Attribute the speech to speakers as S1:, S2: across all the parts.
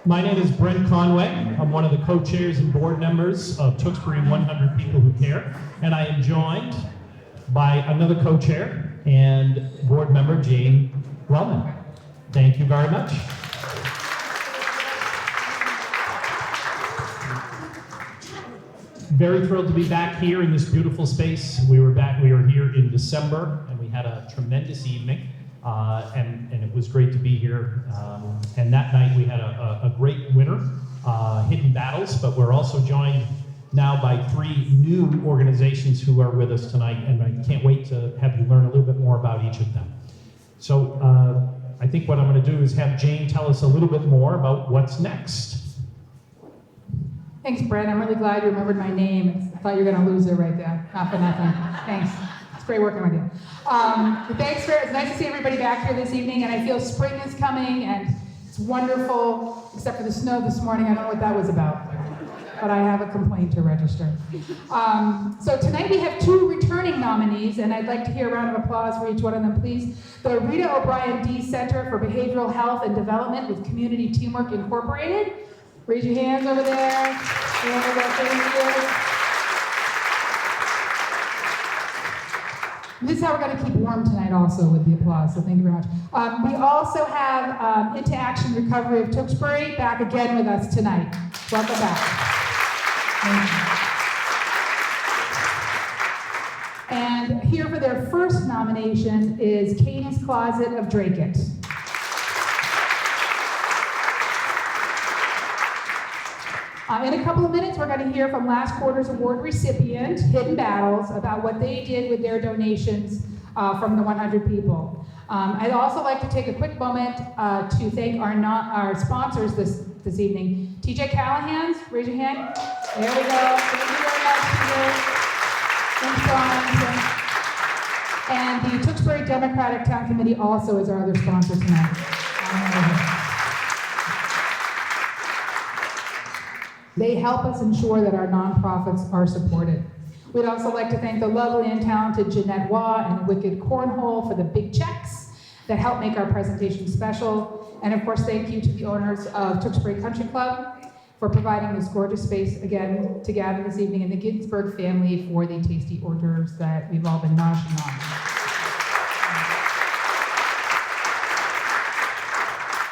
S1: My name is Brent Conway. I'm one of the co-chairs and board members of Tewksbury 100 People Who Care, and I am joined by another co-chair and board member, Jane Wellman. Thank you very much. Very thrilled to be back here in this beautiful space. We were here in December, and we had a tremendous evening, and it was great to be here. And that night we had a great winner, Hidden Battles, but we're also joined now by 3 new organizations who are with us tonight, and I can't wait to have you learn a little bit more about each of them. So I think what I'm going to do is have Jane tell us a little bit more about what's next.
S2: Thanks, Brent. I'm really glad you remembered my name. I thought you were going to lose it right there. Not for nothing. Thanks. It's great working with you. It's nice to see everybody back here this evening, and I feel spring is coming, and it's wonderful, except for the snow this morning. I don't know what that was about, but I have a complaint to register. So tonight we have 2 returning nominees, and I'd like to hear a round of applause for each one of them, please. The Rita O'Brien D. Center for Behavioral Health and Development with Community Teamwork Incorporated. Raise your hands over there. Thank you. This is how we're going to keep warm tonight also with the applause, so thank you very much. We also have Into Action Recovery of Tewksbury back again with us tonight. Welcome back. And here for their first nomination is Katie's Closet of Dracut. In a couple of minutes, we're going to hear from last quarter's award recipient, Hidden Battles, about what they did with their donations from the 100 people. I'd also like to take a quick moment to thank our sponsors this evening. TJ Callahan's, raise your hand. There we go. Thank you very much, TJ. Thanks, John. And the Tewksbury Democratic Town Committee also is our other sponsor tonight. They help us ensure that our nonprofits are supported. We'd also like to thank the lovely and talented Jeanette Waugh and Wicked Cornhole for the big checks that help make our presentation special. And of course, thank you to the owners of Tewksbury Country Club for providing this gorgeous space again to gather this evening, and the Ginsburg family for the tasty hors d'oeuvres that we've all been noshing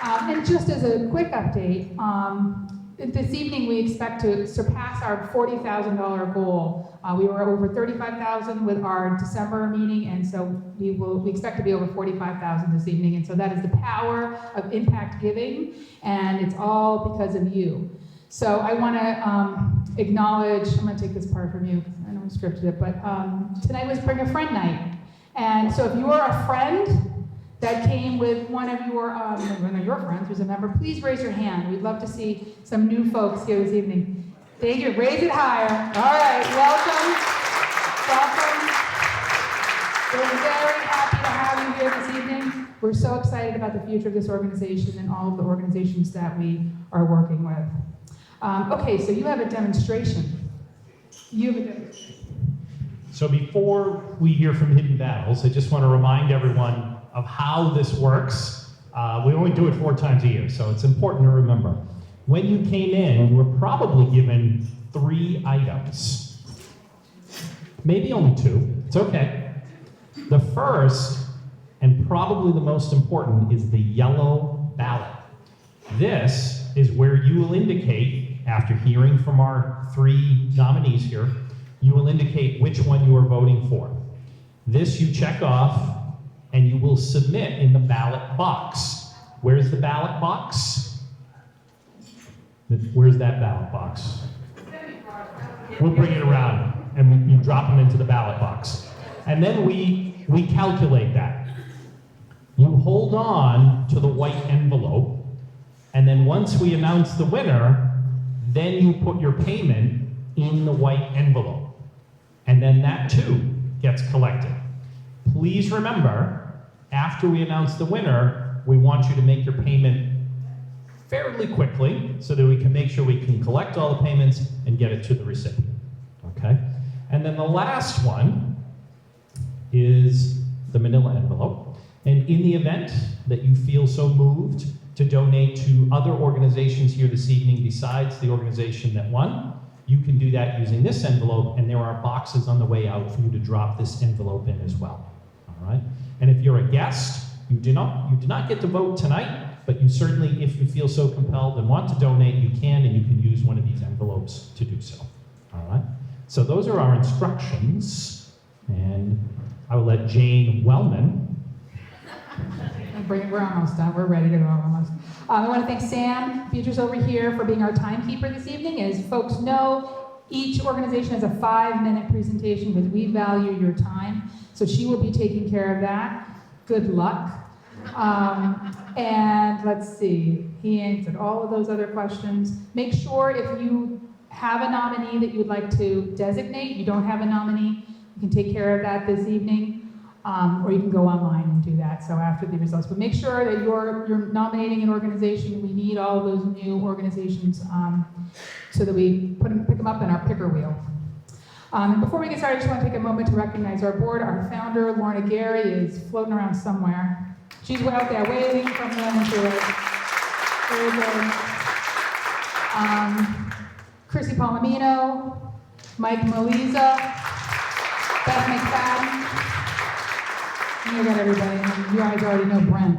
S2: on. And just as a quick update, this evening we expect to surpass our $40,000 goal. We were over $35,000 with our December meeting, and so we expect to be over $45,000 this evening. And so that is the power of impact giving, and it's all because of you. So I want to acknowledge. I'm going to take this part from you because I know I scripted it, but tonight was Bring a Friend Night, and so if you are a friend that came with one of your friends who's a member, please raise your hand. We'd love to see some new folks here this evening. Thank you. Raise it higher. All right. Welcome. We're very happy to have you here this evening. We're so excited about the future of this organization and all of the organizations that we are working with. Okay, so you have a demonstration.
S1: So before we hear from Hidden Battles, I just want to remind everyone of how this works. We only do it 4 times a year, so it's important to remember. When you came in, you were probably given 3 items. Maybe only 2, it's okay. The first, and probably the most important, is the yellow ballot. This is where you will indicate, after hearing from our 3 nominees here, you will indicate which one you are voting for. This you check off, and you will submit in the ballot box. Where's the ballot box? Where's that ballot box? We'll bring it around, and you drop them into the ballot box. And then we calculate that. You hold on to the white envelope, and then once we announce the winner, then you put your payment in the white envelope. And then that too gets collected. Please remember, after we announce the winner, we want you to make your payment fairly quickly so that we can make sure we can collect all the payments and get it to the recipient, okay? And then the last one is the manila envelope. And in the event that you feel so moved to donate to other organizations here this evening besides the organization that won, you can do that using this envelope, and there are boxes on the way out for you to drop this envelope in as well. All right? And if you're a guest, you do not get to vote tonight, but you certainly, if you feel so compelled and want to donate, you can, and you can use one of these envelopes to do so. All right? So those are our instructions, and I will let Jane Wellman.
S2: We're almost done. We're ready to go almost. I want to thank Sam Beatrice over here for being our timekeeper this evening. As folks know, each organization has a 5-minute presentation because we value your time. So she will be taking care of that. Good luck. And let's see, he answered all of those other questions. Make sure if you have a nominee that you would like to designate, you don't have a nominee, you can take care of that this evening. Or you can go online and do that, so after the results. But make sure that you're nominating an organization. We need all of those new organizations so that we pick them up in our picker wheel. And before we get started, I just want to take a moment to recognize our board. Our founder, Lorna Gary, is floating around somewhere. She's out there waving from the interior. Very good. Chrissy Palomino, Mike Maliza, Beth McFadden. You got everybody. You guys already know Brent.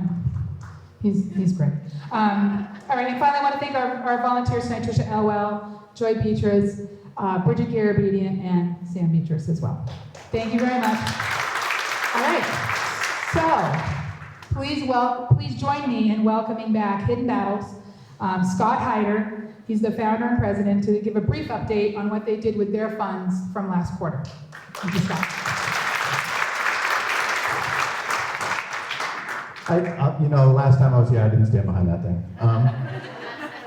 S2: He's great. All right, and finally, I want to thank our volunteers tonight, Tricia Elwell, Joy Beatrice, Bridget Garabedian, and Sam Beatrice as well. Thank you very much. All right, so please join me in welcoming back Hidden Battles, Scott Hyder. He's the founder and president, to give a brief update on what they did with their funds from last quarter. Thank you, Scott.
S3: Last time I was here, I didn't stand behind that thing.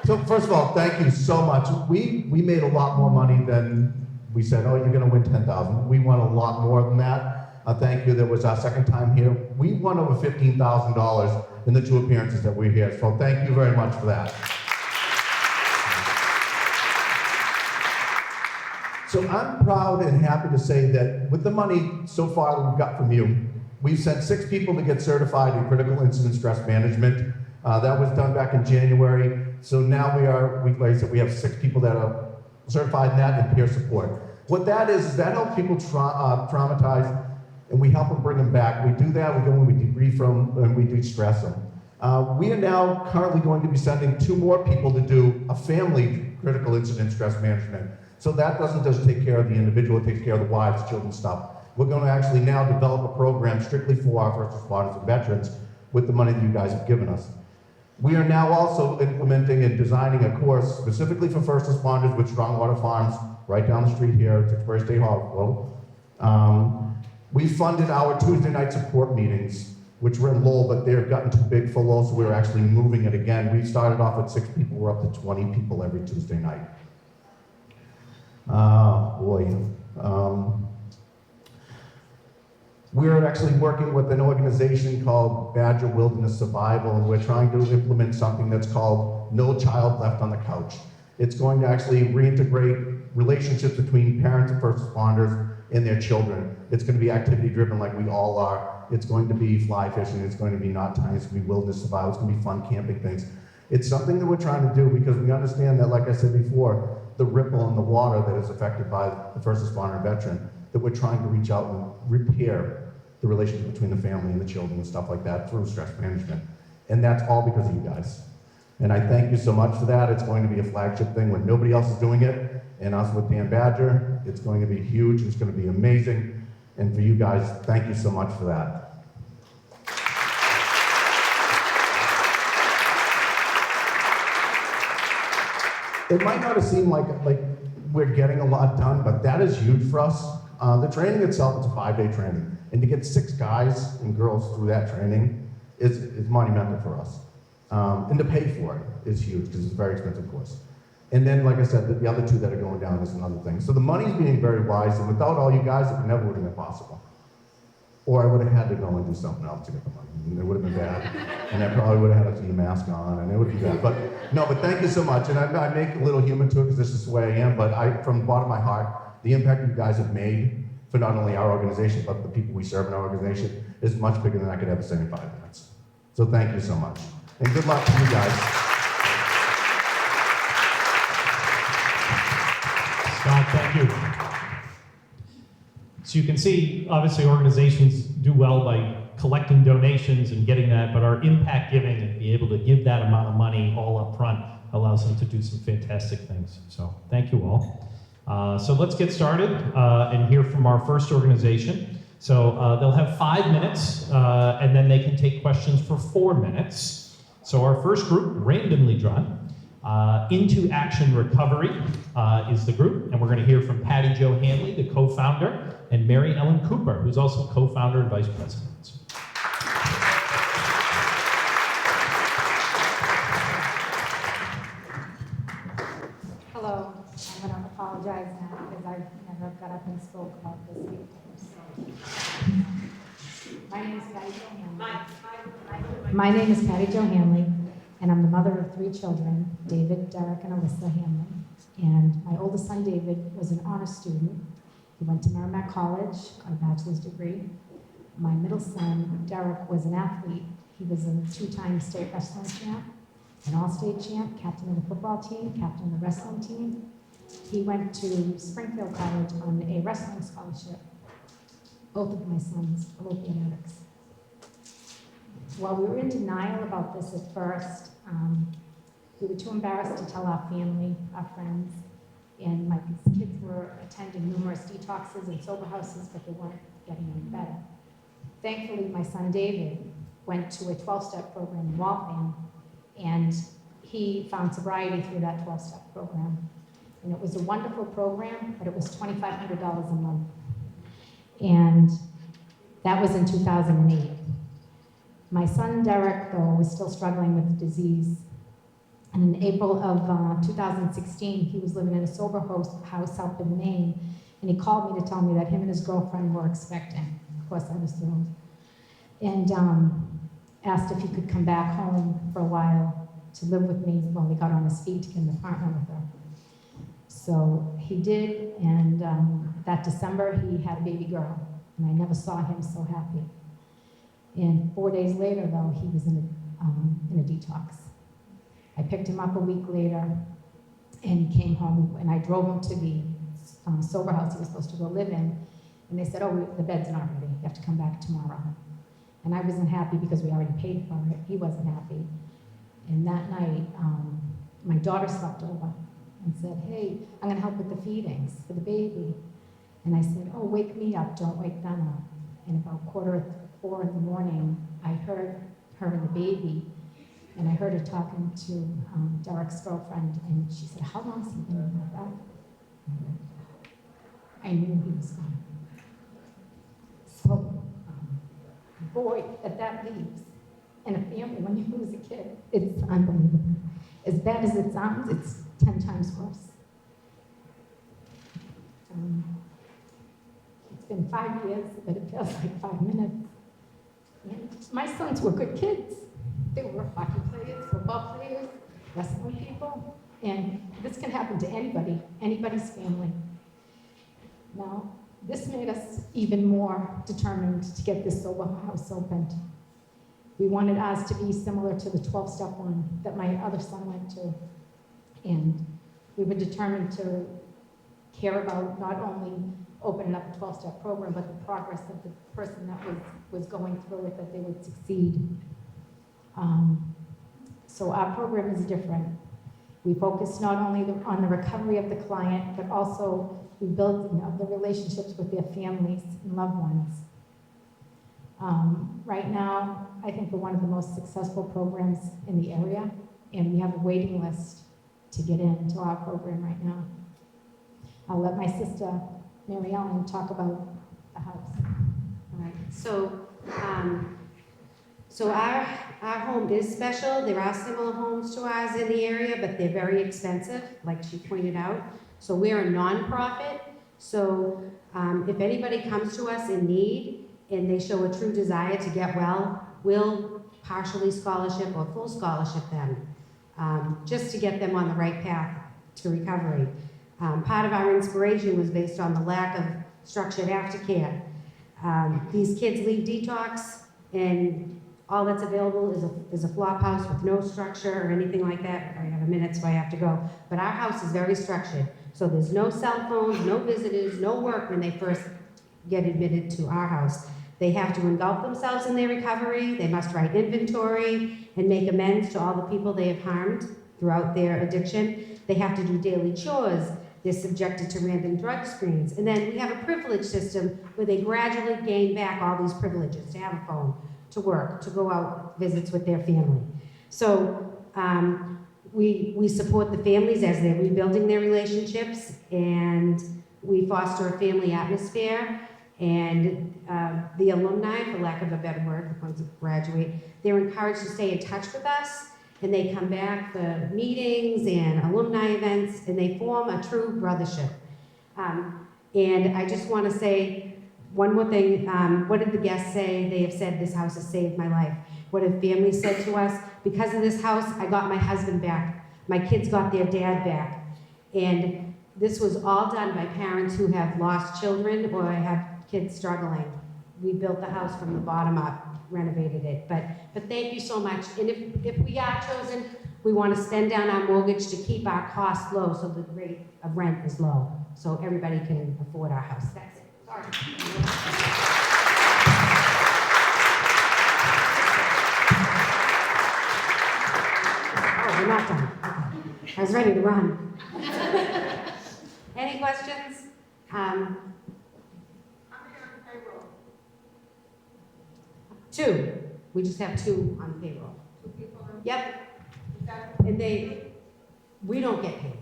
S3: So first of all, thank you so much. We made a lot more money than we said, oh, you're gonna win 10,000. We won a lot more than that. Thank you, that was our second time here. We won over $15,000 in the 2 appearances that we're here, so thank you very much for that. So I'm proud and happy to say that with the money so far that we've got from you, we've sent 6 people to get certified in critical incident stress management. That was done back in January. So now like I said, we have 6 people that are certified in that and peer support. What that is that helps people traumatized, and we help them bring them back. We do that, we go and we debrief them, and we de-stress them. We are now currently going to be sending 2 more people to do a family critical incident stress management. So that doesn't just take care of the individual, it takes care of the wives, children, stuff. We're going to actually now develop a program strictly for our first responders and veterans with the money that you guys have given us. We are now also implementing and designing a course specifically for first responders with Strongwater Farms, right down the street here at Tewksbury State Hospital. We funded our Tuesday night support meetings, which were in Lowell, but they've gotten too big for Lowell, so we're actually moving it again. We started off with 6 people, we're up to 20 people every Tuesday night. We're actually working with an organization called Badger Wilderness Survival, and we're trying to implement something that's called No Child Left on the Couch. It's going to actually reintegrate relationships between parents and first responders and their children. It's going to be activity driven like we all are. It's going to be fly fishing, it's going to be knot tying, it's going to be wilderness survival, it's going to be fun camping things. It's something that we're trying to do because we understand that, like I said before, the ripple in the water that is affected by the first responder and veteran, that we're trying to reach out and repair the relationship between the family and the children and stuff like that through stress management. And that's all because of you guys. And I thank you so much for that. It's going to be a flagship thing when nobody else is doing it, and us with Dan Badger. It's going to be huge, it's going to be amazing. And for you guys, thank you so much for that. It might not have seemed like we're getting a lot done, but that is huge for us. The training itself is a 5-day training. And to get 6 guys and girls through that training is monumental for us. And to pay for it is huge because it's a very expensive course. And then, like I said, the other 2 that are going down is another thing. So the money's being very wise, and without all you guys, it never would have been possible. Or I would have had to go and do something else to get the money. And it would have been bad. And I probably would have had to keep a mask on, and it would be bad. But no, but thank you so much. And I make a little humor to it because this is the way I am, but from the bottom of my heart, the impact you guys have made for not only our organization, but the people we serve in our organization is much bigger than I could ever say in 5 minutes. So thank you so much. And good luck to you guys.
S1: Scott, thank you. So you can see, obviously, organizations do well by collecting donations and getting that, but our impact giving and be able to give that amount of money all up front allows them to do some fantastic things. So thank you all. So let's get started and hear from our first organization. So they'll have 5 minutes, and then they can take questions for 4 minutes. So our first group, randomly drawn, Into Action Recovery is the group, and we're going to hear from Patty Jo Hanley, the co-founder, and Mary Ellen Cooper, who's also co-founder and vice president.
S4: Hello, I'm going to apologize now because I never got up and spoke about this before. My name is Patty Jo Hanley. My name is Patty Jo Hanley, and I'm the mother of 3 children, David, Derek, and Alyssa Hanley. And my oldest son, David, was an honor student. He went to Merrimack College, got a bachelor's degree. My middle son, Derek, was an athlete. He was a 2-time state wrestling champ, an all-state champ, captain of the football team, captain of the wrestling team. He went to Springfield College on a wrestling scholarship. Both of my sons are Olympic athletics. While we were in denial about this at first, we were too embarrassed to tell our family, our friends, and my kids were attending numerous detoxes and sober houses, but they weren't getting any better. Thankfully, my son David went to a 12-step program in Waltham, and he found sobriety through that 12-step program. And it was a wonderful program, but it was $2,500 a month. And that was in 2008. My son Derek, though, was still struggling with the disease. And in April of 2016, he was living in a sober house up in Maine, and he called me to tell me that him and his girlfriend were expecting. Of course, I was thrilled. And asked if he could come back home for a while to live with me while he got on his feet to get an apartment with her. So he did, and that December, he had a baby girl, and I never saw him so happy. And 4 days later, though, he was in a detox. I picked him up a week later, and he came home, and I drove him to the sober house he was supposed to go live in, and they said, oh, the bed's not ready, you have to come back tomorrow. And I wasn't happy because we already paid for it. He wasn't happy. And that night, my daughter slept over and said, hey, I'm gonna help with the feedings for the baby. And I said, oh, wake me up, don't wake them up. And about 4:45 in the morning, I heard her and the baby, and I heard her talking to Derek's girlfriend, and she said, how long has he been in my bed? I knew he was gone. So, boy, that leaves. And a family, when you lose a kid, it's unbelievable. As bad as it sounds, it's 10 times worse. It's been 5 years, but it feels like 5 minutes. And my sons were good kids. They were hockey players, football players, wrestling people. And this can happen to anybody, anybody's family. Now, this made us even more determined to get this sober house opened. We wanted ours to be similar to the 12-step one that my other son went to. And we were determined to care about not only opening up a 12-step program, but the progress of the person that was going through it, that they would succeed. So our program is different. We focus not only on the recovery of the client, but also the building of the relationships with their families and loved ones. Right now, I think we're one of the most successful programs in the area, and we have a waiting list to get into our program right now. I'll let my sister, Mary Ellen, talk about the house.
S5: All right, so our home is special. There are similar homes to ours in the area, but they're very expensive, like she pointed out. So we're a nonprofit. So if anybody comes to us in need and they show a true desire to get well, we'll partially scholarship or full scholarship them, just to get them on the right path to recovery. Part of our inspiration was based on the lack of structured aftercare. These kids leave detox, and all that's available is a flop house with no structure or anything like that. I have a minute, so I have to go. But our house is very structured. So there's no cell phones, no visitors, no work when they first get admitted to our house. They have to engulf themselves in their recovery. They must write inventory and make amends to all the people they have harmed throughout their addiction. They have to do daily chores. They're subjected to random drug screens. And then we have a privilege system where they gradually gain back all these privileges, to have a phone, to work, to go out visits with their family. So we support the families as they're rebuilding their relationships, and we foster a family atmosphere. And the alumni, for lack of a better word, the ones that graduate, they're encouraged to stay in touch with us, and they come back for meetings and alumni events, and they form a true brothership. And I just want to say one more thing. What did the guests say? They have said, this house has saved my life. What have families said to us? Because of this house, I got my husband back. My kids got their dad back. And this was all done by parents who have lost children or have kids struggling. We built the house from the bottom up, renovated it. But thank you so much. And if we are chosen, we want to spend down our mortgage to keep our costs low so the rate of rent is low, so everybody can afford our house. That's it. Sorry. Oh, we're not done. Okay. I was ready to run. Any questions? Two. We just have two on payroll. Yep. And we don't get paid.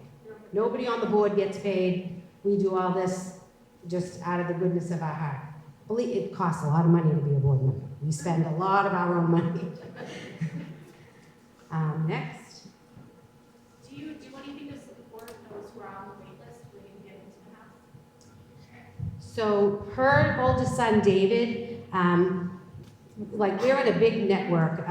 S5: Nobody on the board gets paid. We do all this just out of the goodness of our heart. Believe it costs a lot of money to be a board member. We spend a lot of our own money. Next.
S6: Do you do anything to support those who are on the wait list who didn't get into the house?
S5: So her oldest son, David, like we're in a big network,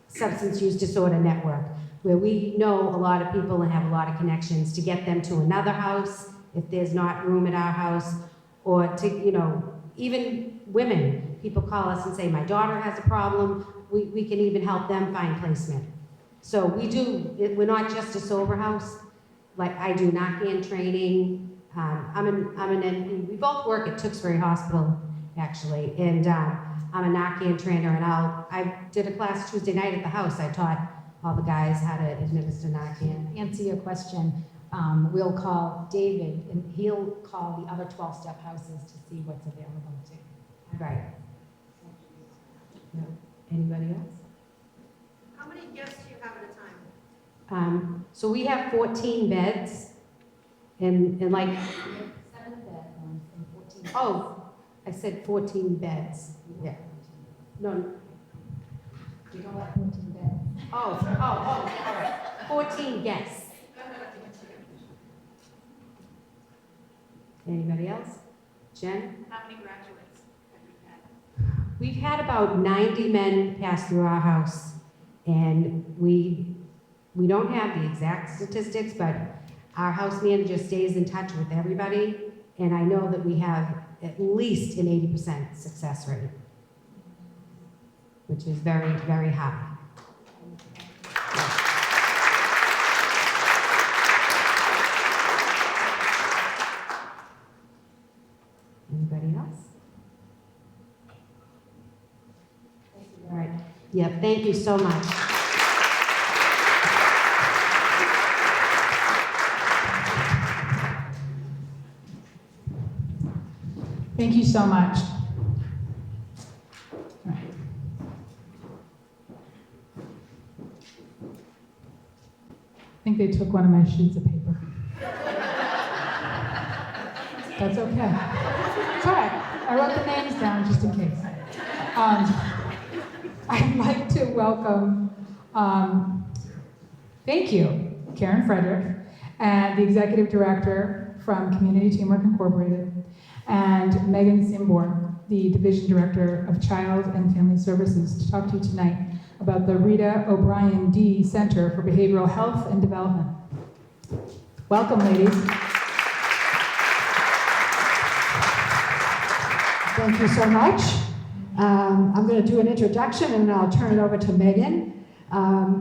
S5: substance use disorder network, where we know a lot of people and have a lot of connections to get them to another house if there's not room at our house, or to, even women. People call us and say, my daughter has a problem. We can even help them find placement. So we're not just a sober house. Like I do Narcan training. We both work at Tewksbury Hospital, actually, and I'm a Narcan trainer, and I did a class Tuesday night at the house. I taught all the guys how to administer Narcan.
S4: Answer your question. We'll call David, and he'll call the other 12-step houses to see what's available too.
S5: Right. No. Anybody else?
S6: How many guests do you have at a time?
S5: So we have 14 beds, and like,
S4: 7 bedrooms and 14.
S5: oh, I said 14 beds. Yeah. No.
S4: We don't have 14 beds.
S5: Oh, all right. 14 guests. Anybody else? Jen?
S6: How many graduates have you had?
S5: We've had about 90 men pass through our house, and we don't have the exact statistics, but our house manager stays in touch with everybody, and I know that we have at least an 80% success rate, which is very, very high. Anybody else? All right. Yeah, thank you so much.
S2: Thank you so much. All right. I think they took one of my sheets of paper. That's okay. It's all right. I wrote the names down just in case. I'd like to welcome, thank you, Karen Frederick, and the Executive Director from Community Teamwork Incorporated, and Megan Simbor, the Division Director of Child and Family Services, to talk to you tonight about the Rita O'Brien D. Center for Behavioral Health and Development. Welcome, ladies. Thank you so much.
S7: I'm going to do an introduction and then I'll turn it over to Megan.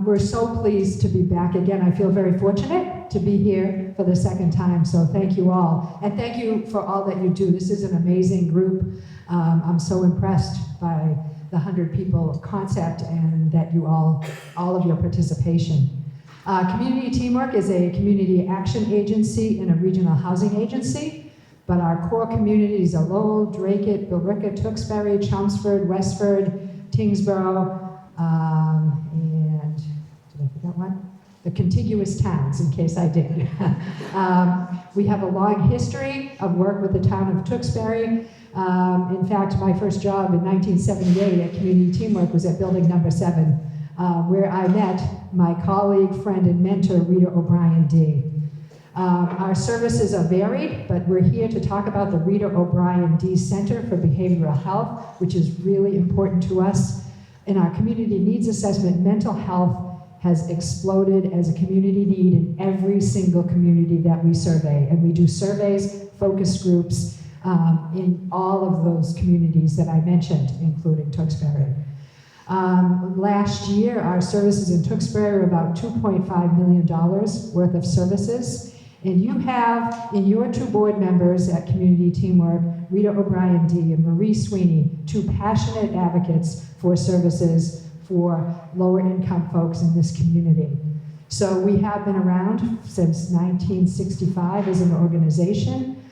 S7: We're so pleased to be back again. I feel very fortunate to be here for the second time, so thank you all. And thank you for all that you do. This is an amazing group. I'm so impressed by the 100 people concept and that you all of your participation. Community Teamwork is a community action agency and a regional housing agency, but our core communities are Lowell, Dracut, Billerica, Tewksbury, Chelmsford, Westford, Tingsboro, and did I forget one? The contiguous towns, in case I did. We have a long history of work with the town of Tewksbury. In fact, my first job in 1978 at Community Teamwork was at building number 7, where I met my colleague, friend, and mentor, Rita O'Brien D. Our services are varied, but we're here to talk about the Rita O'Brien D Center for Behavioral Health, which is really important to us. In our community needs assessment, mental health has exploded as a community need in every single community that we survey. And we do surveys, focus groups, in all of those communities that I mentioned, including Tewksbury. Last year, our services in Tewksbury were about $2.5 million worth of services. And you have in your 2 board members at Community Teamwork, Rita O'Brien D. and Marie Sweeney, 2 passionate advocates for services for lower income folks in this community. So we have been around since 1965 as an organization,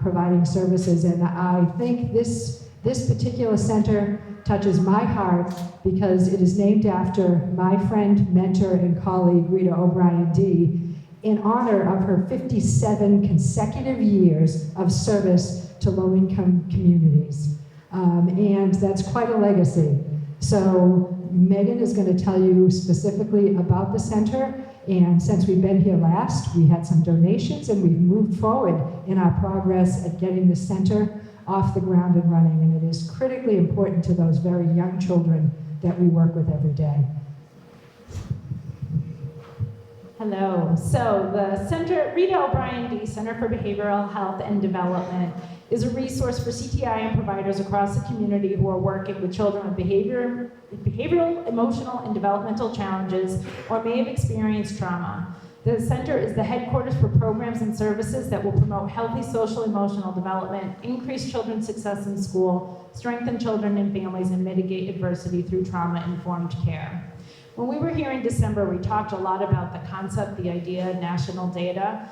S7: providing services, and I think this particular center touches my heart because it is named after my friend, mentor, and colleague, Rita O'Brien D., in honor of her 57 consecutive years of service to low-income communities. And that's quite a legacy. So Megan is going to tell you specifically about the center, and since we've been here last, we had some donations and we've moved forward in our progress at getting the center off the ground and running, and it is critically important to those very young children that we work with every day.
S6: Hello. So the Center, Rita O'Brien D. Center for Behavioral Health and Development, is a resource for CTI and providers across the community who are working with children with behavioral, emotional, and developmental challenges or may have experienced trauma. The center is the headquarters for programs and services that will promote healthy social emotional development, increase children's success in school, strengthen children and families, and mitigate adversity through trauma-informed care. When we were here in December, we talked a lot about the concept, the idea, national data.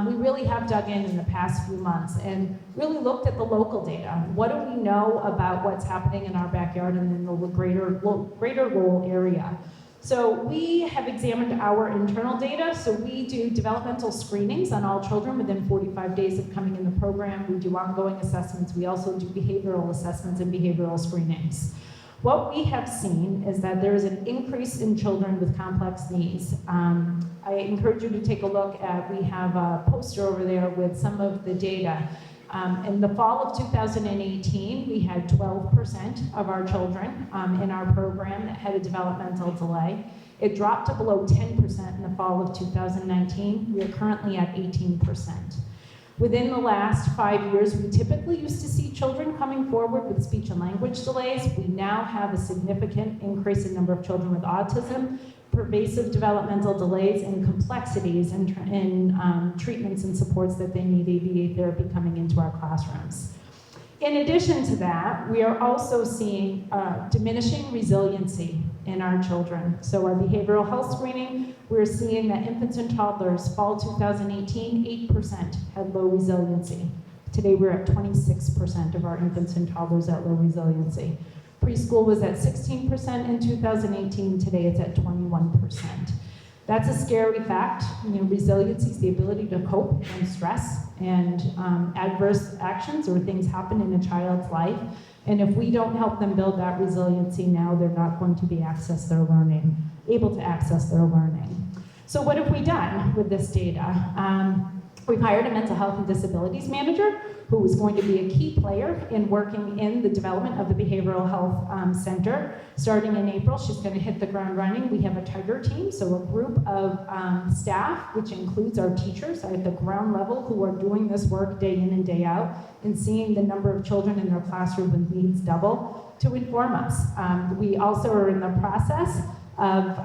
S6: We really have dug in the past few months and really looked at the local data. What do we know about what's happening in our backyard and in the greater Lowell area? So we have examined our internal data. So we do developmental screenings on all children within 45 days of coming in the program. We do ongoing assessments. We also do behavioral assessments and behavioral screenings. What we have seen is that there is an increase in children with complex needs. I encourage you to take a look at, we have a poster over there with some of the data. In the fall of 2018, we had 12% of our children in our program that had a developmental delay. It dropped to below 10% in the fall of 2019. We are currently at 18%. Within the last 5 years, we typically used to see children coming forward with speech and language delays. We now have a significant increase in number of children with autism, pervasive developmental delays, and complexities in treatments and supports that they need ABA therapy coming into our classrooms. In addition to that, we are also seeing diminishing resiliency in our children. So our behavioral health screening, we're seeing that infants and toddlers, fall 2018, 8% had low resiliency. Today we're at 26% of our infants and toddlers at low resiliency. Preschool was at 16% in 2018, today it's at 21%. That's a scary fact. Resiliency is the ability to cope when stress and adverse actions or things happen in a child's life. And if we don't help them build that resiliency now, they're not going to be able to access their learning. So what have we done with this data? We've hired a mental health and disabilities manager who is going to be a key player in working in the development of the behavioral health center. Starting in April, she's going to hit the ground running. We have a Tiger team, so a group of staff, which includes our teachers at the ground level who are doing this work day in and day out and seeing the number of children in their classroom with needs double. to inform us. We also are in the process of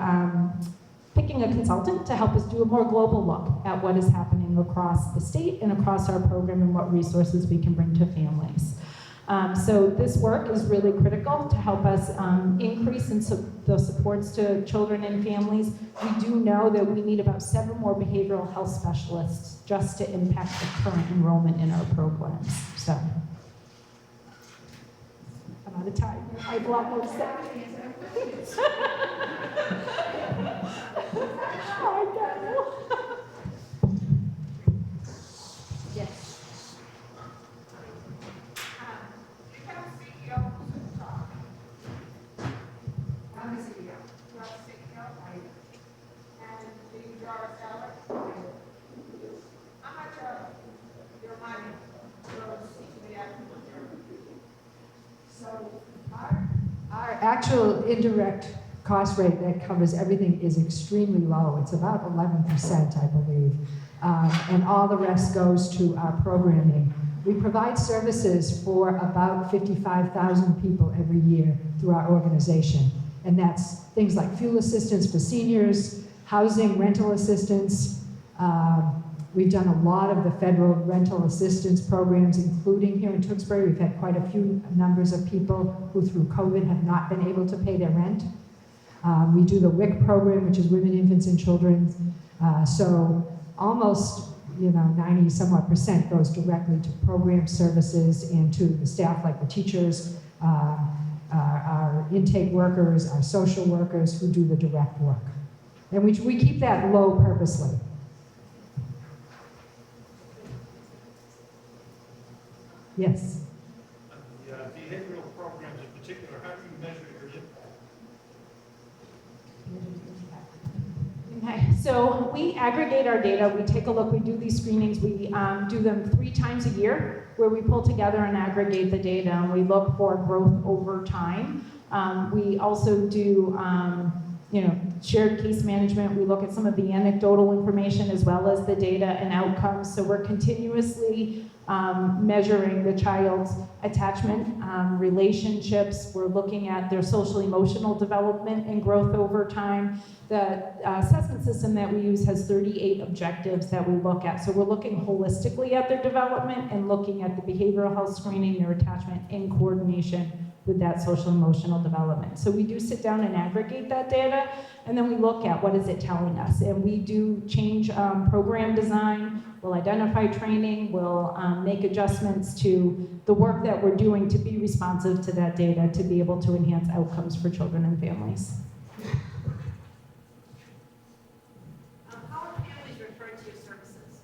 S6: picking a consultant to help us do a more global look at what is happening across the state and across our program and what resources we can bring to families. So this work is really critical to help us increase in the supports to children and families. We do know that we need about 7 more behavioral health specialists just to impact the current enrollment in our programs. So I'm out of time. I have a lot more to say.
S7: Our actual indirect cost rate that covers everything is extremely low. It's about 11%, I believe. And all the rest goes to our programming. We provide services for about 55,000 people every year through our organization. And that's things like fuel assistance for seniors, housing, rental assistance. We've done a lot of the federal rental assistance programs, including here in Tewksbury. We've had quite a few numbers of people who through COVID have not been able to pay their rent. We do the WIC program, which is Women, Infants, and Children. So almost 90-somewhat% goes directly to program services and to the staff, like the teachers, our intake workers, our social workers who do the direct work. And we keep that low purposely. Yes.
S8: The behavioral programs in particular, how do you measure your impact?
S6: Okay, so we aggregate our data, we take a look, we do these screenings, we do them 3 times a year, where we pull together and aggregate the data, and we look for growth over time. We also do shared case management. We look at some of the anecdotal information as well as the data and outcomes. So we're continuously measuring the child's attachment, relationships. We're looking at their social emotional development and growth over time. The assessment system that we use has 38 objectives that we look at. So we're looking holistically at their development and looking at the behavioral health screening, their attachment in coordination with that social emotional development. So we do sit down and aggregate that data, and then we look at what is it telling us. And we do change program design, we'll identify training, we'll make adjustments to the work that we're doing to be responsive to that data, to be able to enhance outcomes for children and families.
S9: How are families referred to your services?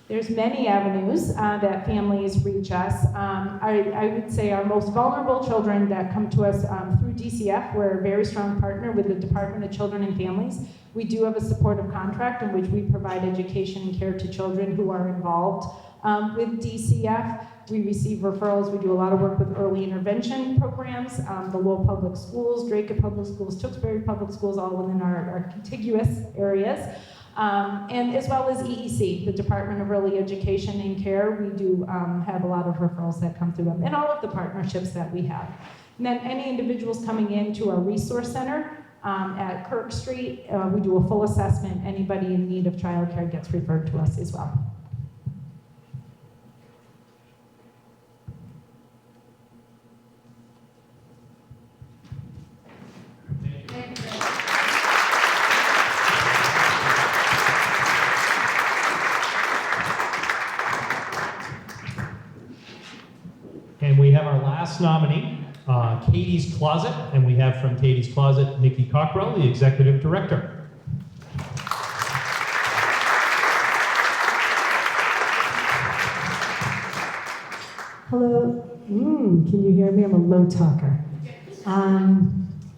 S6: There's many avenues that families reach us. I would say our most vulnerable children that come to us through DCF, we're a very strong partner with the Department of Children and Families. We do have a supportive contract in which we provide education and care to children who are involved with DCF. We receive referrals. We do a lot of work with early intervention programs, the Lowell Public Schools, Drake Public Schools, Tewksbury Public Schools, all within our contiguous areas. And as well as EEC, the Department of Early Education and Care. We do have a lot of referrals that come through them, and all of the partnerships that we have. And then any individuals coming into our resource center at Kirk Street, we do a full assessment. Anybody in need of childcare gets referred to us as well.
S1: And we have our last nominee, Katie's Closet, and we have from Katie's Closet, Nikki Cockrell, the Executive Director.
S10: Hello. Can you hear me? I'm a low talker.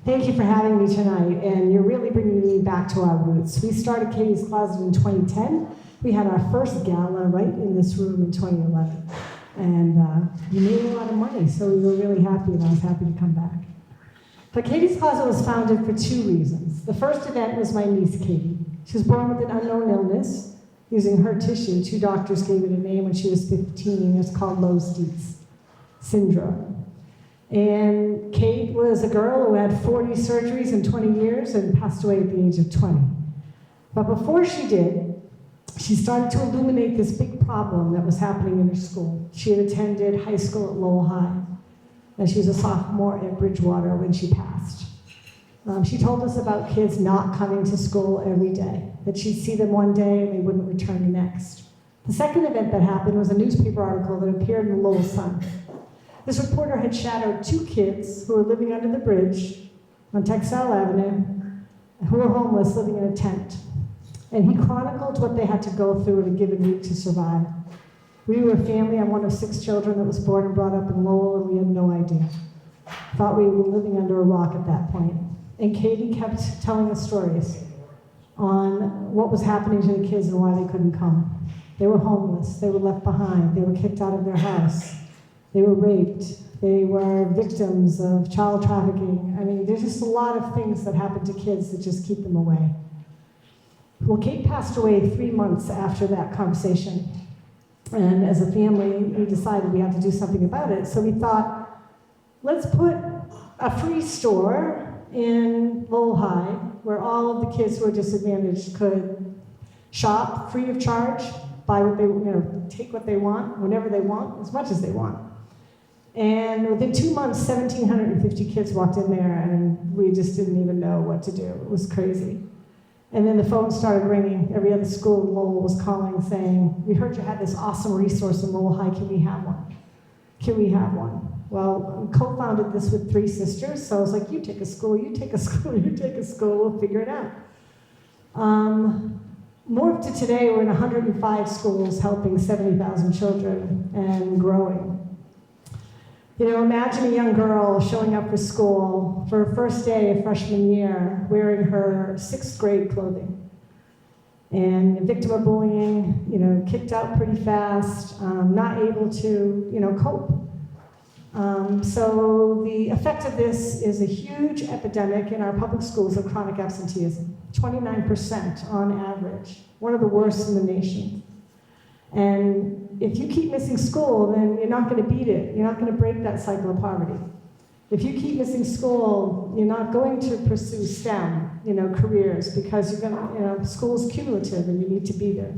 S10: Thank you for having me tonight, and you're really bringing me back to our roots. We started Katie's Closet in 2010. We had our first gala right in this room in 2011. And we made a lot of money, so we were really happy, and I was happy to come back. But Katie's Closet was founded for 2 reasons. The first event was my niece, Katie. She was born with an unknown illness. Using her tissue, 2 doctors gave it a name when she was 15, and it's called Lowe's-Dietz syndrome. And Kate was a girl who had 40 surgeries in 20 years and passed away at the age of 20. But before she did, she started to illuminate this big problem that was happening in her school. She had attended high school at Lowell High, and she was a sophomore at Bridgewater when she passed. She told us about kids not coming to school every day, that she'd see them one day and they wouldn't return the next. The second event that happened was a newspaper article that appeared in the Lowell Sun. This reporter had shadowed 2 kids who were living under the bridge on Textile Avenue, who were homeless, living in a tent. And he chronicled what they had to go through in a given week to survive. We were a family. I'm one of 6 children that was born and brought up in Lowell, and we had no idea. Thought we were living under a rock at that point. And Katie kept telling us stories on what was happening to the kids and why they couldn't come. They were homeless. They were left behind. They were kicked out of their house. They were raped. They were victims of child trafficking. I mean, there's just a lot of things that happen to kids that just keep them away. Well, Kate passed away 3 months after that conversation. And as a family, we decided we had to do something about it. So we thought, let's put a free store in Lowell High where all of the kids who are disadvantaged could shop free of charge, buy what they, take what they want, whenever they want, as much as they want. And within 2 months, 1,750 kids walked in there, and we just didn't even know what to do. It was crazy. And then the phone started ringing. Every other school in Lowell was calling saying, we heard you had this awesome resource in Lowell High. Can we have one? Can we have one? Well, we co-founded this with 3 sisters, so I was like, you take a school, you take a school, you take a school, we'll figure it out. Morphed to today, we're in 105 schools helping 70,000 children and growing. Imagine a young girl showing up for school for her first day of freshman year, wearing her 6th grade clothing. And a victim of bullying, kicked out pretty fast, not able to, cope. So the effect of this is a huge epidemic in our public schools of chronic absenteeism, 29% on average, one of the worst in the nation. And if you keep missing school, then you're not going to beat it. You're not going to break that cycle of poverty. If you keep missing school, you're not going to pursue STEM, careers, because you're going to, school's cumulative and you need to be there.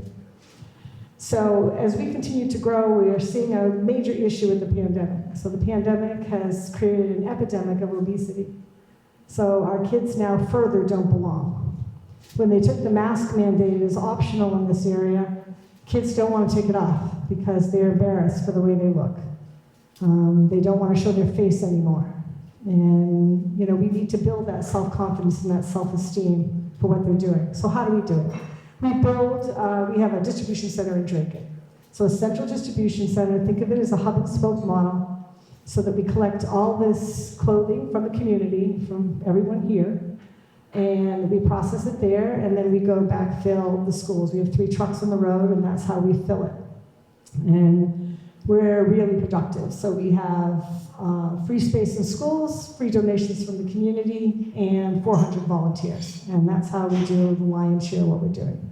S10: So as we continue to grow, we are seeing a major issue with the pandemic. So the pandemic has created an epidemic of obesity. So our kids now further don't belong. When they took the mask mandate as optional in this area, kids don't want to take it off because they're embarrassed for the way they look. They don't want to show their face anymore. And we need to build that self-confidence and that self-esteem for what they're doing. So how do we do it? We have a distribution center in Drayton. So a central distribution center, think of it as a hub and spoke model, so that we collect all this clothing from the community, from everyone here, and we process it there, and then we go backfill the schools. We have 3 trucks on the road, and that's how we fill it. And we're really productive. So we have free space in schools, free donations from the community, and 400 volunteers. And that's how we do the lion's share of what we're doing.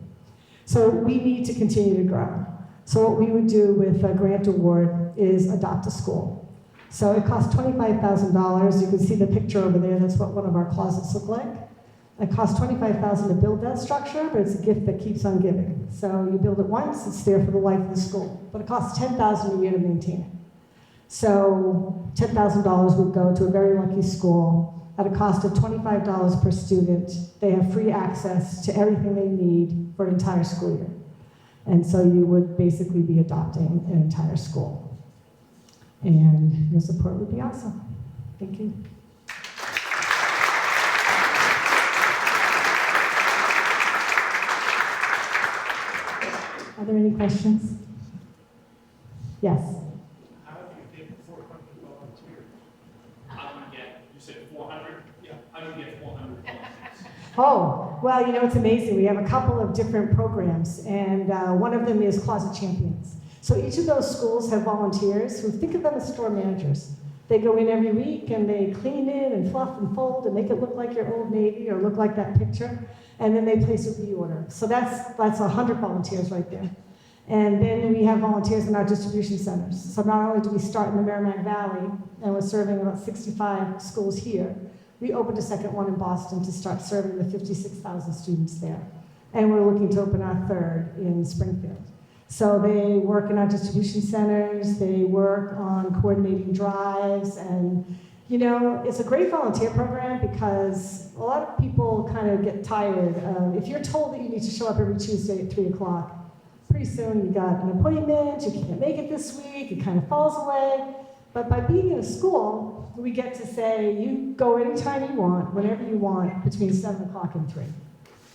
S10: So we need to continue to grow. So what we would do with a grant award is adopt a school. So it costs $25,000. You can see the picture over there. That's what one of our closets look like. It costs $25,000 to build that structure, but it's a gift that keeps on giving. So you build it once, it's there for the life of the school. But it costs $10,000 a year to maintain it. So $10,000 would go to a very lucky school at a cost of $25 per student. They have free access to everything they need for an entire school year. And so you would basically be adopting an entire school. And your support would be awesome. Thank you. Are there any questions? Yes.
S8: How do you get 400 volunteers? How do you get, you said 400? Yeah. How do you get 400 volunteers?
S10: Oh, well, it's amazing. We have a couple of different programs, and one of them is Closet Champions. So each of those schools have volunteers who think of them as store managers. They go in every week and they clean it and fluff and fold and make it look like your Old Navy or look like that picture, and then they place a reorder. So that's 100 volunteers right there. And then we have volunteers in our distribution centers. So not only do we start in the Merrimack Valley, and we're serving about 65 schools here, we opened a second one in Boston to start serving the 56,000 students there. And we're looking to open our third in Springfield. So they work in our distribution centers, they work on coordinating drives, and you know, it's a great volunteer program because a lot of people kind of get tired. If you're told that you need to show up every Tuesday at 3 o'clock, pretty soon you got an appointment, you can't make it this week, it kind of falls away. But by being in a school, we get to say, you go anytime you want, whenever you want, between 7 o'clock and 3.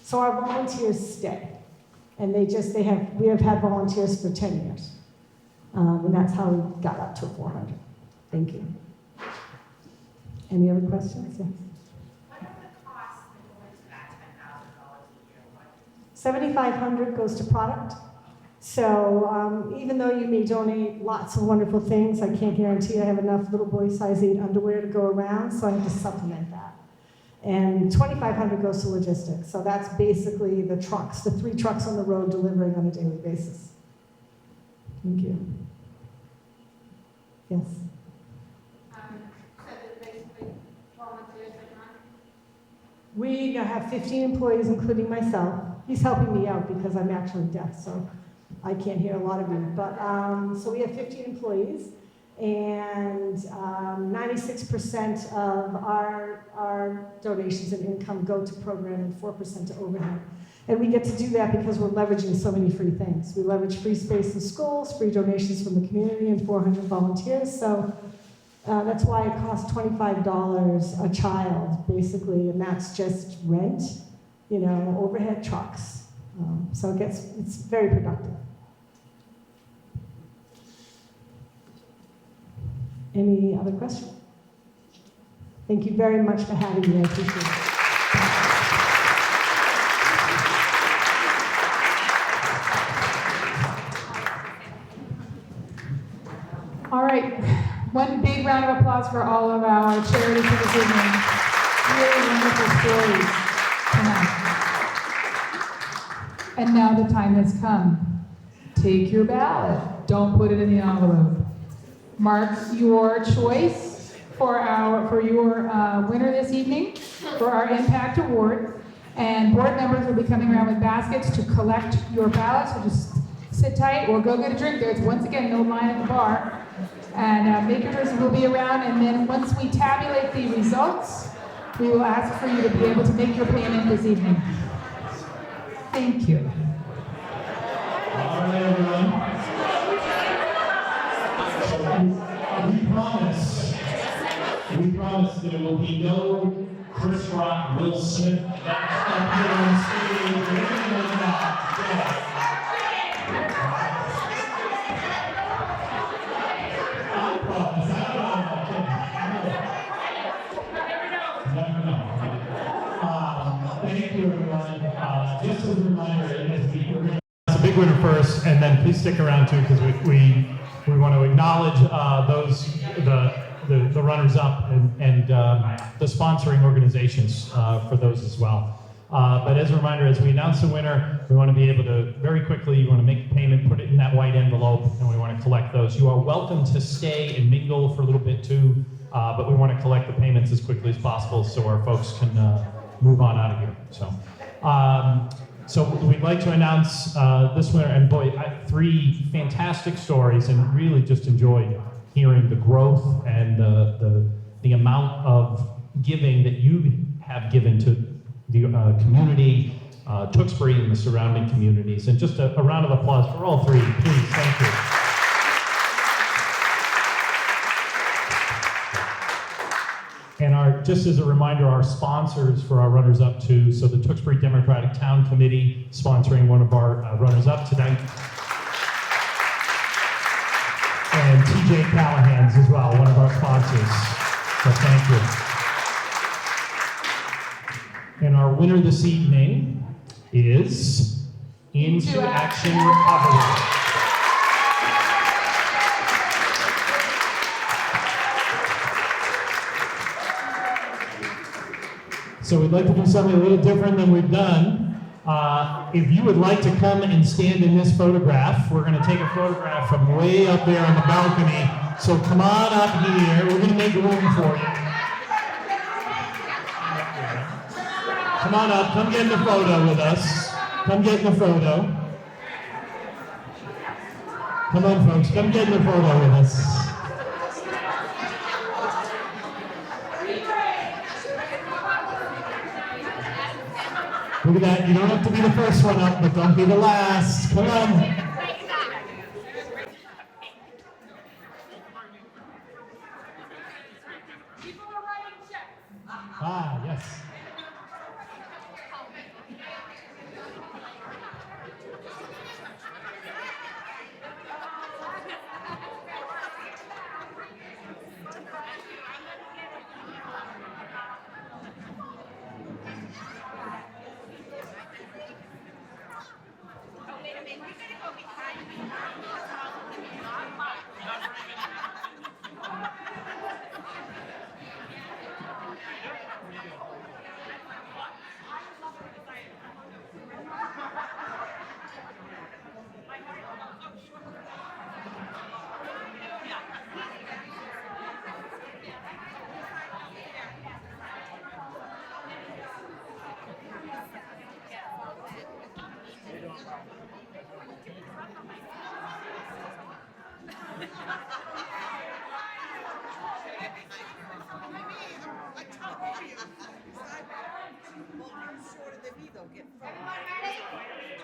S10: So our volunteers stay. And we have had volunteers for 10 years. And that's how we got up to 400. Thank you. Any other questions? Yeah.
S9: What are the costs that go into that $10,000 a year?
S10: $7,500 goes to product. So even though you may donate lots of wonderful things, I can't guarantee I have enough little boy size 8 underwear to go around, so I have to supplement that. And $2,500 goes to logistics. So that's basically the trucks, the 3 trucks on the road delivering on a daily basis. Thank you. Yes. We have 15 employees, including myself. He's helping me out because I'm actually deaf, so I can't hear a lot of you. But so we have 15 employees, and 96% of our donations and income go to program and 4% to overhead. And we get to do that because we're leveraging so many free things. We leverage free space in schools, free donations from the community, and 400 volunteers. So that's why it costs $25 a child, basically, and that's just rent, you know, overhead trucks. So it's very productive. Any other questions? Thank you very much for having me. I appreciate it.
S2: All right, one big round of applause for all of our charities for this evening. Really wonderful stories tonight. And now the time has come. Take your ballot. Don't put it in the envelope. Mark your choice for your winner this evening for our Impact Award. And board members will be coming around with baskets to collect your ballots. So just sit tight or go get a drink. There's once again no line at the bar. And makers will be around, and then once we tabulate the results, we will ask for you to be able to make your payment this evening. Thank you.
S1: All right, everyone. So we promise there will be no Chris Rock, Will Smith, that's up here on stage, or anything like that today. I promise, I don't know. Thank you, everyone. Just as a reminder, we're going to announce a big winner first, and then please stick around too, because we want to acknowledge the runners-up and the sponsoring organizations for those as well. But as a reminder, as we announce the winner, we want to be able to very quickly, you want to make a payment, put it in that white envelope, and we want to collect those. You are welcome to stay and mingle for a little bit too, but we want to collect the payments as quickly as possible so our folks can move on out of here. So we'd like to announce this winner, and boy, 3 fantastic stories, and really just enjoyed hearing the growth and the amount of giving that you have given to the community, Tewksbury and the surrounding communities. And just a round of applause for all 3, please. Thank you. And just as a reminder, our sponsors for our runners-up too, so the Tewksbury Democratic Town Committee sponsoring one of our runners-up tonight. And TJ Callahan's as well, one of our sponsors. So thank you. And our winner this evening is Into Action Recovery. So we'd like to do something a little different than we've done. if you would like to come and stand in this photograph, we're going to take a photograph from way up there on the balcony. So come on up here. We're going to make room for you. Come on up. Come get in the photo with us. Come get in the photo. Come on, folks. Come get in the photo with us. Look at that. You don't have to be the first one up, but don't be the last. Come on. Ah, yes.
S9: Shorter than me, though. Everyone ready?